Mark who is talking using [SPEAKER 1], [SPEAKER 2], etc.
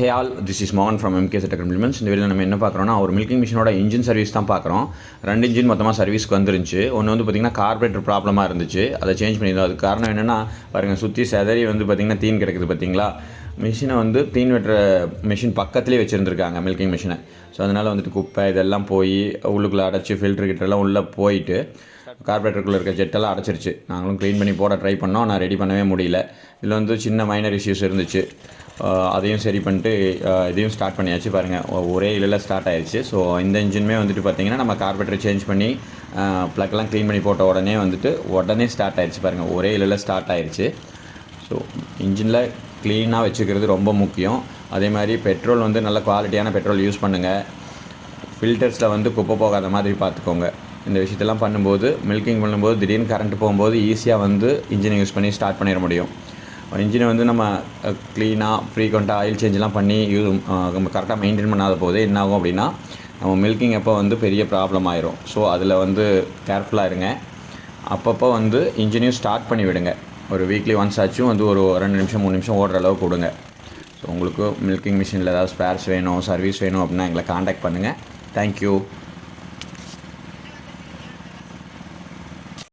[SPEAKER 1] Hey all, this is மோகன் from MK Tech Implements. இந்த வீடியோவில் நம்ம என்ன பார்க்குறோம்னா, ஒரு மில்கிங் மிஷினோட இன்ஜின் சர்வீஸ் தான் பார்க்குறோம். 2 இன்ஜின் மொத்தமாக சர்வீஸ்க்கு வந்துருந்துச்சு. ஒன்று வந்து பார்த்திங்கன்னா கார்பரேட்டர் ப்ராப்ளமாக இருந்துச்சு. அதை சேஞ்ச் பண்ணியிருந்தோம். அதுக்கு காரணம் என்னென்னா பாருங்கள், சுற்றி செதறி வந்து பார்த்திங்கன்னா தீன் கிடக்குது பார்த்தீங்களா. மிஷினை வந்து தீன் வெட்டுற மிஷின் பக்கத்துலேயே வச்சுருந்துருக்காங்க மில்கிங் மிஷினை. ஸோ அதனால் வந்துட்டு குப்பை இதெல்லாம் போய் உள்ளுக்குள்ளே அடைச்சி ஃபில்ட்ரு கிட்டெல்லாம் உள்ளே போயிட்டு கார்பரேட்டருக்குள்ளே இருக்க ஜெட்டெல்லாம் அடைச்சிருச்சு. நாங்களும் க்ளீன் பண்ணி போட ட்ரை பண்ணோம், நான் ரெடி பண்ணவே முடியல. இதில் வந்து சின்ன மைனர் இஷ்யூஸ் இருந்துச்சு. அதையும் சரி பண்ணிட்டு இதையும் ஸ்டார்ட் பண்ணியாச்சு. பாருங்கள், ஒரே இதில் ஸ்டார்ட் ஆயிடுச்சு. ஸோ இந்த இன்ஜினுமே வந்துட்டு பார்த்திங்கன்னா நம்ம கார்பரேட்டரை சேஞ்ச் பண்ணி ப்ளக்லாம் க்ளீன் பண்ணி போட்ட உடனே ஸ்டார்ட் ஆயிடுச்சு. பாருங்கள், ஒரே இதில் ஸ்டார்ட் ஆயிடுச்சு. ஸோ இன்ஜினில் க்ளீனாக வச்சுக்கிறது ரொம்ப முக்கியம். அதே மாதிரி பெட்ரோல் வந்து நல்ல குவாலிட்டியான பெட்ரோல் யூஸ் பண்ணுங்கள். ஃபில்டர்ஸில் வந்து குப்பை போகாத மாதிரி பார்த்துக்கோங்க. இந்த விஷயத்தெல்லாம் பண்ணும்போது, மில்கிங் பண்ணும்போது திடீர்னு கரண்ட் போகும்போது ஈஸியாக வந்து இன்ஜினை யூஸ் பண்ணி ஸ்டார்ட் பண்ணிட முடியும். இன்ஜினை வந்து நம்ம க்ளீனாக ஃப்ரீக்வெண்ட்டாக ஆயில் சேஞ்செலாம் பண்ணி கரெக்டாக மெயின்டைன் பண்ணாத போது என்ன ஆகும் அப்படின்னா, நம்ம மில்கிங் அப்போ வந்து பெரிய ப்ராப்ளம் ஆயிரும். ஸோ அதில் வந்து கேர்ஃபுல்லாக இருங்க. அப்பப்போ வந்து இன்ஜினையும் ஸ்டார்ட் பண்ணி விடுங்க. ஒரு வீக்லி ஒன்ஸ் ஆச்சும் வந்து ஒரு 2 நிமிஷம் 3 நிமிஷம் ஓடுற அளவுக்கு கொடுங்க. ஸோ உங்களுக்கு மில்கிங் மிஷினில் ஏதாவது ஸ்பேர்ஸ் வேணும், சர்வீஸ் வேணும் அப்படின்னா எங்களை காண்டாக்ட் பண்ணுங்கள். தேங்க்யூ.